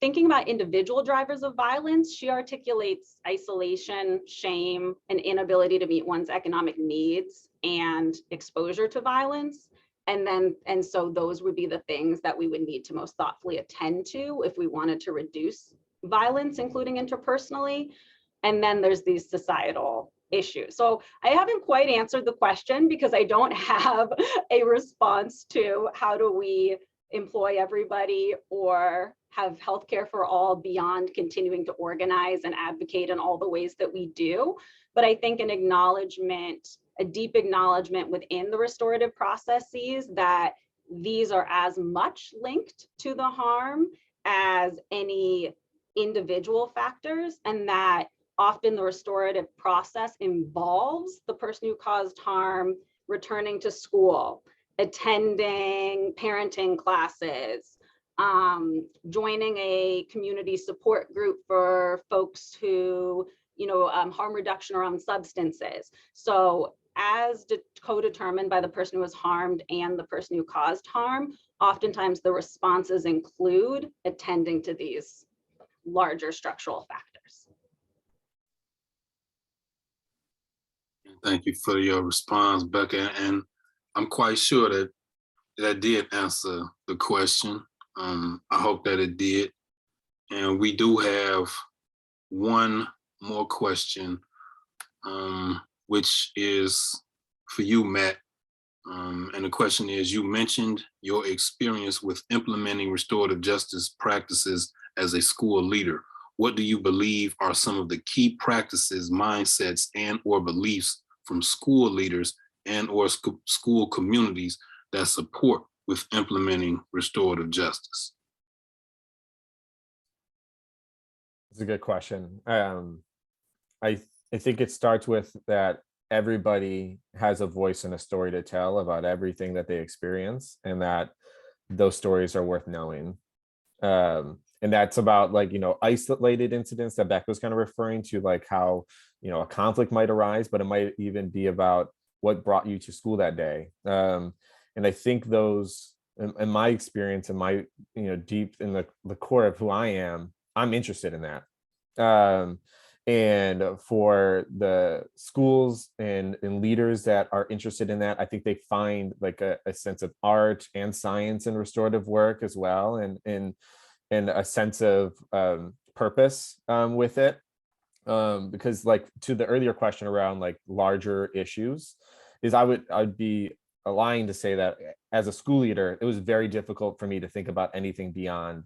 S4: Thinking about individual drivers of violence, she articulates isolation, shame, and inability to meet one's economic needs and exposure to violence. And so those would be the things that we would need to most thoughtfully attend to if we wanted to reduce violence, including interpersonally. And then there's these societal issues. So I haven't quite answered the question because I don't have a response to how do we employ everybody or have healthcare for all beyond continuing to organize and advocate in all the ways that we do. But I think an acknowledgement, a deep acknowledgement within the restorative processes that these are as much linked to the harm as any individual factors, and that often the restorative process involves the person who caused harm returning to school, attending parenting classes, joining a community support group for folks who, harm reduction around substances. So as co-determined by the person who was harmed and the person who caused harm, oftentimes the responses include attending to these larger structural factors.
S1: Thank you for your response, Becca. And I'm quite sure that that did answer the question. I hope that it did. And we do have one more question, which is for you, Matt. And the question is, you mentioned your experience with implementing restorative justice practices as a school leader. What do you believe are some of the key practices, mindsets, and or beliefs from school leaders and or school communities that support with implementing restorative justice?
S3: It's a good question. I think it starts with that everybody has a voice and a story to tell about everything that they experience, and that those stories are worth knowing. And that's about isolated incidents that Becca was kind of referring to, like how, a conflict might arise, but it might even be about what brought you to school that day. And I think those, in my experience, and my, deep in the core of who I am, I'm interested in that. And for the schools and leaders that are interested in that, I think they find like a sense of art and science and restorative work as well, and a sense of purpose with it. Because like to the earlier question around like larger issues, is I'd be lying to say that as a school leader, it was very difficult for me to think about anything beyond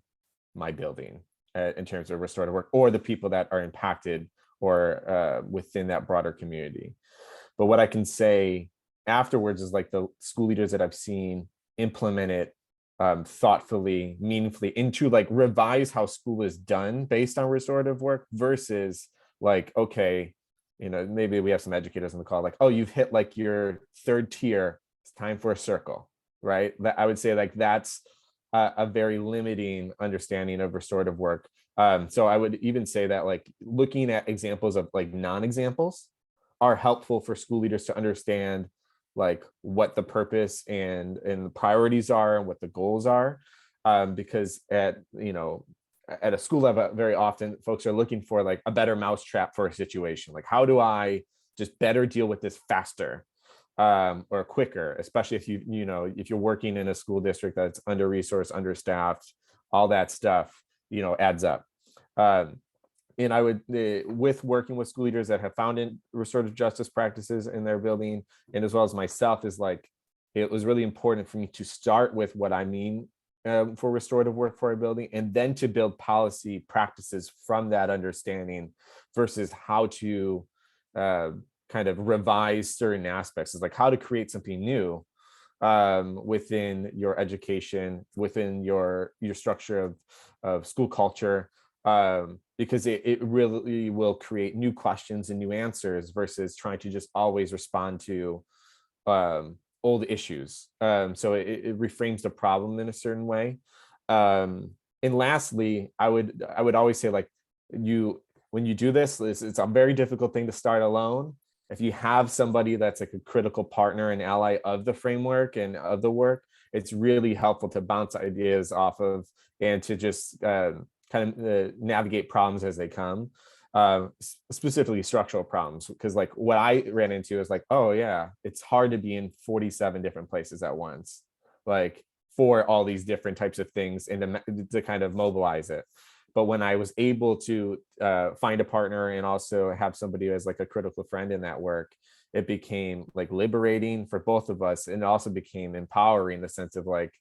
S3: my building in terms of restorative work or the people that are impacted or within that broader community. But what I can say afterwards is like the school leaders that I've seen implement it thoughtfully, meaningfully, into like revise how school is done based on restorative work versus like, okay, you know, maybe we have some educators on the call, like, oh, you've hit like your third tier, it's time for a circle, right? That I would say like that's a very limiting understanding of restorative work. So I would even say that like looking at examples of like non-examples are helpful for school leaders to understand like what the purpose and the priorities are and what the goals are. Because at, you know, at a school level, very often folks are looking for like a better mousetrap for a situation. Like, how do I just better deal with this faster or quicker, especially if you know, if you're working in a school district that's under-resourced, understaffed, all that stuff, you know, adds up. And I would, with working with school leaders that have found in restorative justice practices in their building, and as well as myself, is like, it was really important for me to start with what I mean for restorative work for a building, and then to build policy practices from that understanding versus how to kind of revise certain aspects. Is like how to create something new within your education, within your structure of school culture, because it really will create new questions and new answers versus trying to just always respond to old issues. So it reframes the problem in a certain way. And lastly, I would always say, like, when you do this, it's a very difficult thing to start alone. If you have somebody that's like a critical partner and ally of the framework and of the work, it's really helpful to bounce ideas off of and to just kind of navigate problems as they come, specifically structural problems. Because like what I ran into is like, oh yeah, it's hard to be in 47 different places at once, like for all these different types of things and to kind of mobilize it. But when I was able to find a partner and also have somebody as like a critical friend in that work, it became like liberating for both of us. And it also became empowering in the sense of like,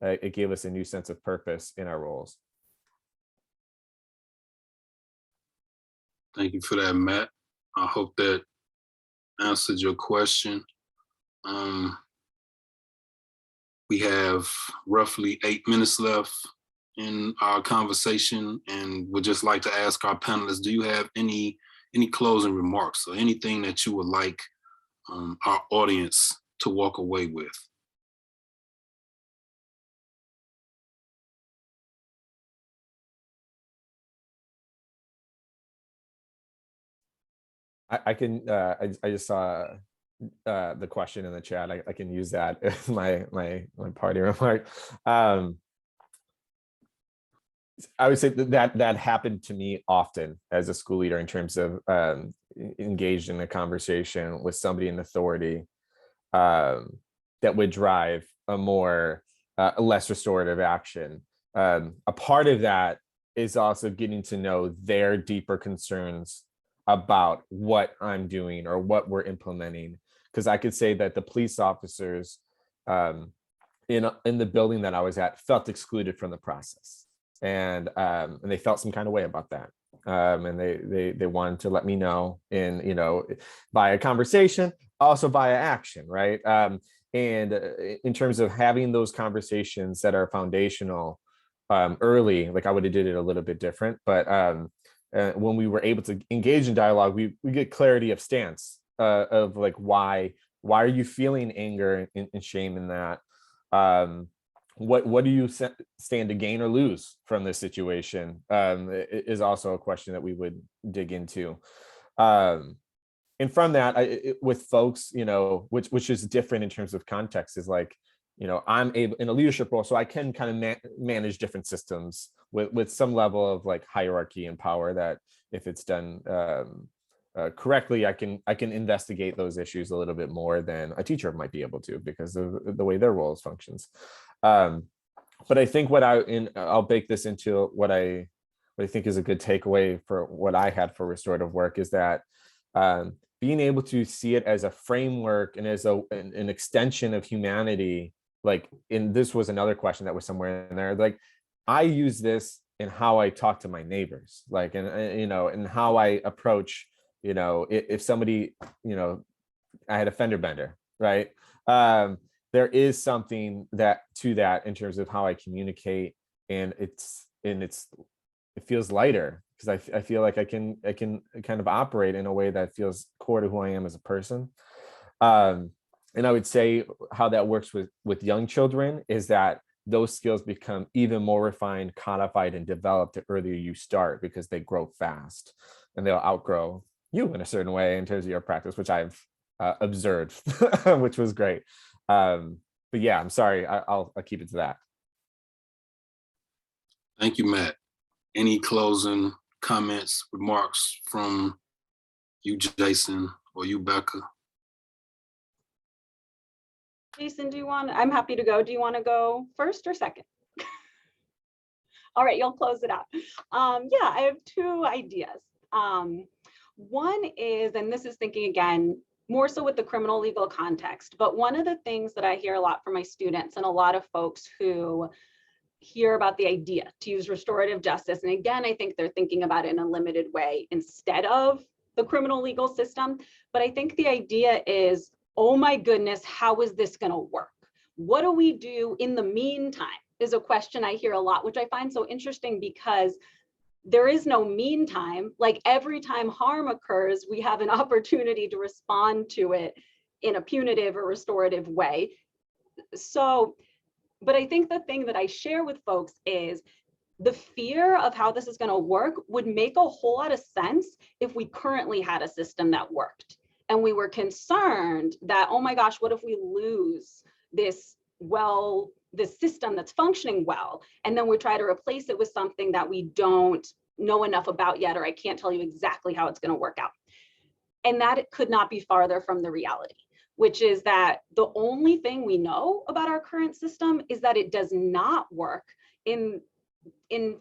S3: it gave us a new sense of purpose in our roles.
S1: Thank you for that, Matt. I hope that answered your question. We have roughly 8 minutes left in our conversation, and would just like to ask our panelists, do you have any closing remarks or anything that you would like our audience to walk away with?
S3: I can I just saw the question in the chat. I can use that as my party remark. I would say that happened to me often as a school leader in terms of engaged in a conversation with somebody in authority that would drive a more less restorative action. A part of that is also getting to know their deeper concerns about what I'm doing or what we're implementing. Because I could say that the police officers in the building that I was at felt excluded from the process, and they felt some kind of way about that, and they wanted to let me know in, you know, via conversation, also via action, right? And in terms of having those conversations that are foundational early, like I would have did it a little bit different, but when we were able to engage in dialogue, we get clarity of stance of like, why are you feeling anger and shame in that? What do you stand to gain or lose from this situation? Is also a question that we would dig into. And from that, with folks, you know, which is different in terms of context, is like, you know, I'm able in a leadership role, so I can kind of manage different systems with some level of like hierarchy and power, that if it's done correctly, I can investigate those issues a little bit more than a teacher might be able to because of the way their roles functions. But I think I'll bake this into what I think is a good takeaway for what I had for restorative work, is that being able to see it as a framework and as an extension of humanity. Like, this was another question that was somewhere in there. Like, I use this in how I talk to my neighbors, like, and you know, and how I approach, you know, if somebody, you know, I had a fender bender, right? there is something that to that in terms of how I communicate, and it feels lighter because I feel like I can kind of operate in a way that feels core to who I am as a person. And I would say how that works with young children is that those skills become even more refined, codified, and developed the earlier you start, because they grow fast and they'll outgrow you in a certain way in terms of your practice, which I've observed, which was great. But yeah, I'm sorry, I'll keep it to that.
S1: Thank you, Matt. Any closing comments, remarks from you, Jason, or you, Becca?
S4: Jason, I'm happy to go. Do you want to go first or second? All right, you'll close it out. Yeah, I have two ideas. One is, and this is thinking again, more so with the criminal legal context, but one of the things that I hear a lot from my students and a lot of folks who hear about the idea to use restorative justice, and again, I think they're thinking about it in a limited way instead of the criminal legal system, but I think the idea is, oh my goodness, how is this going to work? What do we do in the meantime is a question I hear a lot, which I find so interesting because there is no meantime. Like every time harm occurs, we have an opportunity to respond to it in a punitive or restorative way. So, but I think the thing that I share with folks is the fear of how this is going to work would make a whole lot of sense if we currently had a system that worked. And we were concerned that, oh my gosh, what if we lose this system that's functioning well, and then we try to replace it with something that we don't know enough about yet, or I can't tell you exactly how it's going to work out. And that it could not be farther from the reality, which is that the only thing we know about our current system is that it does not work in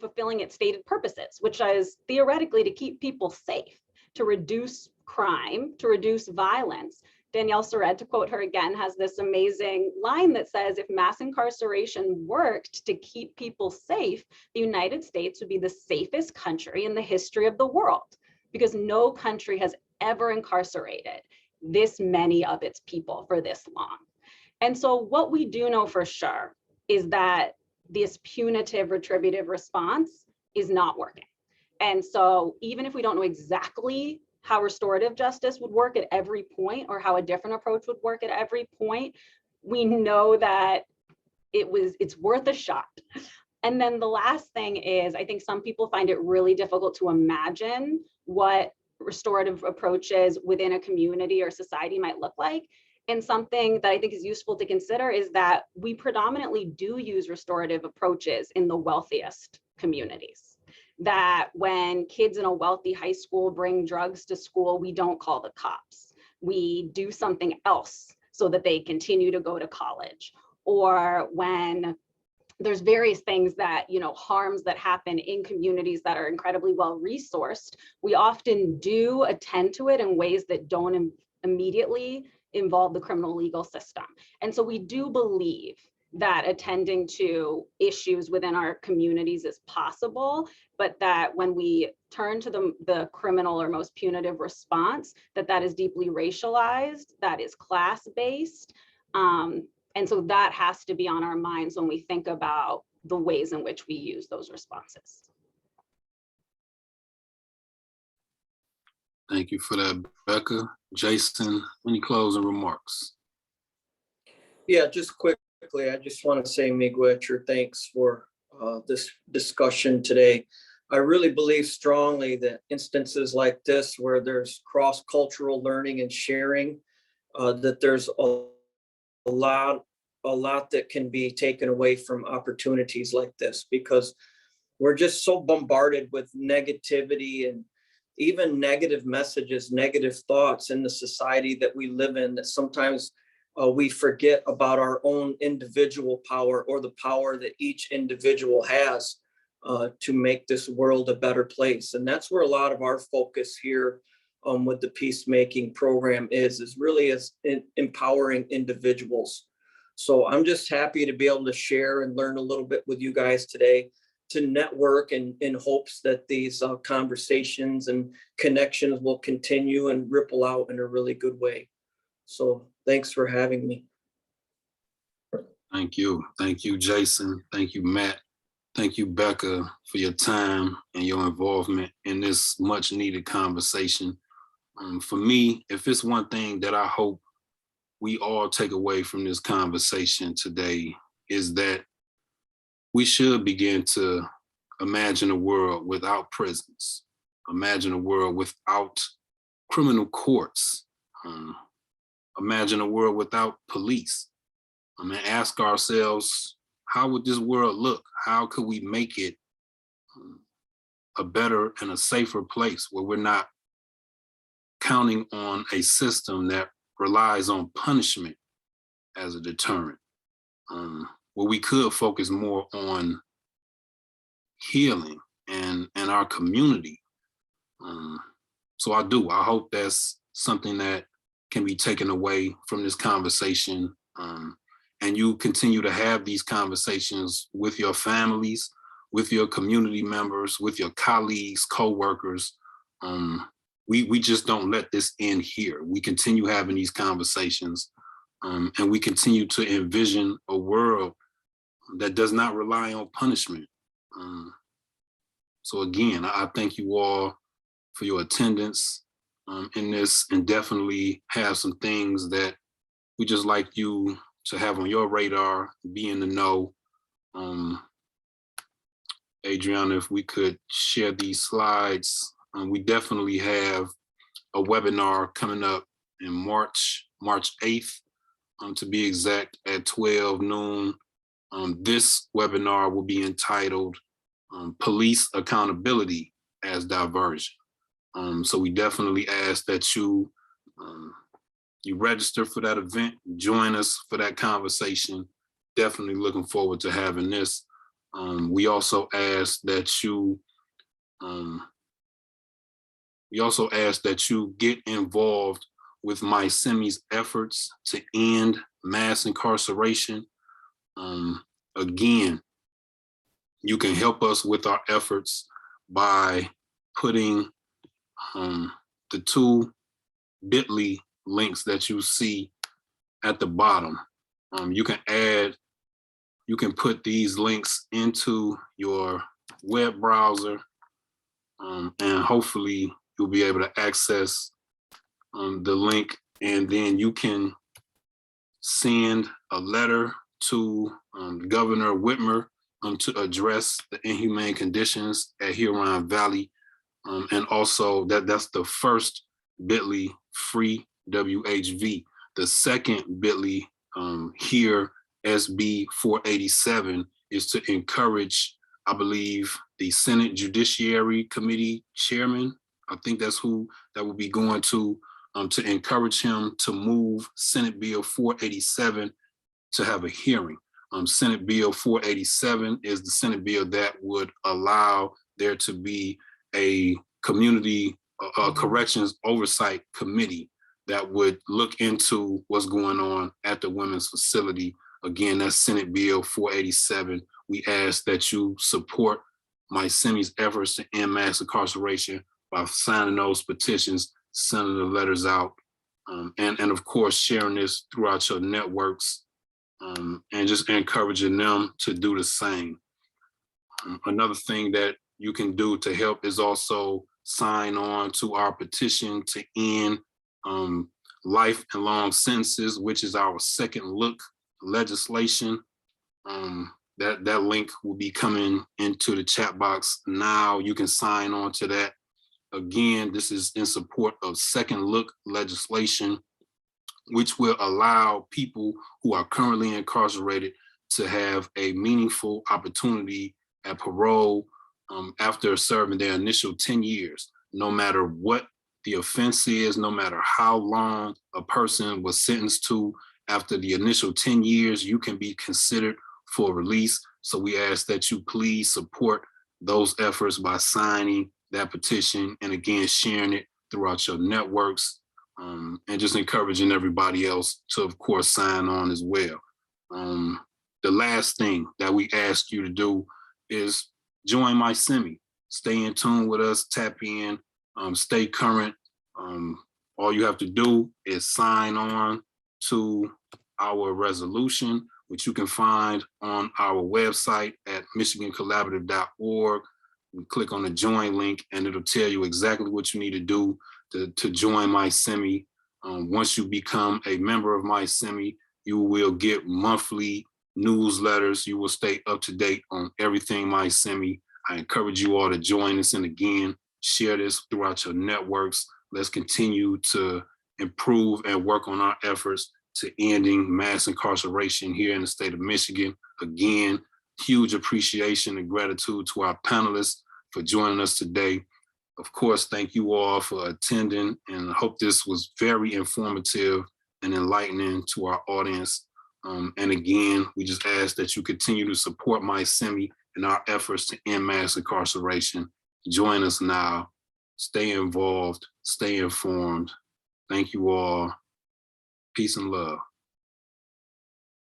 S4: fulfilling its stated purposes, which is theoretically to keep people safe, to reduce crime, to reduce violence. Danielle Surratt, to quote her again, has this amazing line that says, if mass incarceration worked to keep people safe, the United States would be the safest country in the history of the world, because no country has ever incarcerated this many of its people for this long. And so what we do know for sure is that this punitive retributive response is not working. And so even if we don't know exactly how restorative justice would work at every point, or how a different approach would work at every point, we know that it's worth a shot. And then the last thing is, I think some people find it really difficult to imagine what restorative approaches within a community or society might look like. And something that I think is useful to consider is that we predominantly do use restorative approaches in the wealthiest communities. That when kids in a wealthy high school bring drugs to school, we don't call the cops. We do something else so that they continue to go to college. Or when there's various things that, harms that happen in communities that are incredibly well resourced, we often do attend to it in ways that don't immediately involve the criminal legal system. And so we do believe that attending to issues within our communities is possible, but that when we turn to the criminal or most punitive response, that is deeply racialized, that is class-based. And so that has to be on our minds when we think about the ways in which we use those responses.
S1: Thank you for that, Becca. Jason, any closing remarks?
S2: Yeah, just quickly, I just want to say, Miigwetcher, thanks for this discussion today. I really believe strongly that instances like this, where there's cross-cultural learning and sharing, that there's a lot that can be taken away from opportunities like this, because we're just so bombarded with negativity and even negative messages, negative thoughts in the society that we live in, that sometimes we forget about our own individual power, or the power that each individual has to make this world a better place. And that's where a lot of our focus here with the Peacemaking program is really empowering individuals. So I'm just happy to be able to share and learn a little bit with you guys today, to network, and in hopes that these conversations and connections will continue and ripple out in a really good way. So thanks for having me.
S1: Thank you. Thank you, Jason. Thank you, Matt. Thank you, Becca, for your time and your involvement in this much needed conversation. For me, if it's one thing that I hope we all take away from this conversation today, is that we should begin to imagine a world without prisons, imagine a world without criminal courts, imagine a world without police. And ask ourselves, how would this world look? How could we make it a better and a safer place where we're not counting on a system that relies on punishment as a deterrent, where we could focus more on healing and our community. So I hope that's something that can be taken away from this conversation. And you continue to have these conversations with your families, with your community members, with your colleagues, co-workers. We just don't let this end here. We continue having these conversations, and we continue to envision a world that does not rely on punishment. So again, I thank you all for your attendance in this, and definitely have some things that we just like you to have on your radar, be in the know. Adriana, if we could share these slides. We definitely have a webinar coming up in March 8th, to be exact, at 12 noon. This webinar will be entitled Police Accountability as Diversion. So we definitely ask that you register for that event, join us for that conversation. Definitely looking forward to having this. We also ask that you get involved with MI-CEMI's efforts to end mass incarceration. Again, you can help us with our efforts by putting the two bit.ly links that you see at the bottom. You can put these links into your web browser, and hopefully you'll be able to access the link, and then you can send a letter to Governor Whitmer to address the inhumane conditions at Huron Valley. And also that's the first bit.ly free WHV. The second bit.ly here, SB 487, is to encourage, I believe, the Senate Judiciary Committee Chairman. I think that's who that will be going to encourage him to move Senate Bill 487 to have a hearing. Senate Bill 487 is the Senate bill that would allow there to be a community corrections oversight committee that would look into what's going on at the women's facility. Again, that's Senate Bill 487. We ask that you support MI-CEMI's efforts to end mass incarceration by signing those petitions, sending the letters out, and of course, sharing this throughout your networks, and just encouraging them to do the same. Another thing that you can do to help is also sign on to our petition to end life and long sentences, which is our second look legislation. That link will be coming into the chat box now. You can sign on to that. Again, this is in support of second look legislation, which will allow people who are currently incarcerated to have a meaningful opportunity at parole after serving their initial 10 years, no matter what the offense is, no matter how long a person was sentenced to. After the initial 10 years, you can be considered for release. So we ask that you please support those efforts by signing that petition, and again, sharing it throughout your networks, and just encouraging everybody else to, of course, sign on as well. The last thing that we ask you to do is join MI-CEMI. Stay in tune with us, tap in, stay current. All you have to do is sign on to our resolution, which you can find on our website at michigancollaborative.org. You click on the join link and it'll tell you exactly what you need to do to join MI-CEMI. Once you become a member of MI-CEMI, you will get monthly newsletters. You will stay up to date on everything MI-CEMI. I encourage you all to join us, and again, share this throughout your networks. Let's continue to improve and work on our efforts to ending mass incarceration here in the state of Michigan. Again, huge appreciation and gratitude to our panelists for joining us today. Of course, thank you all for attending, and I hope this was very informative and enlightening to our audience. And again, we just ask that you continue to support MI-CEMI in our efforts to end mass incarceration. Join us now. Stay involved, stay informed. Thank you all. Peace and love.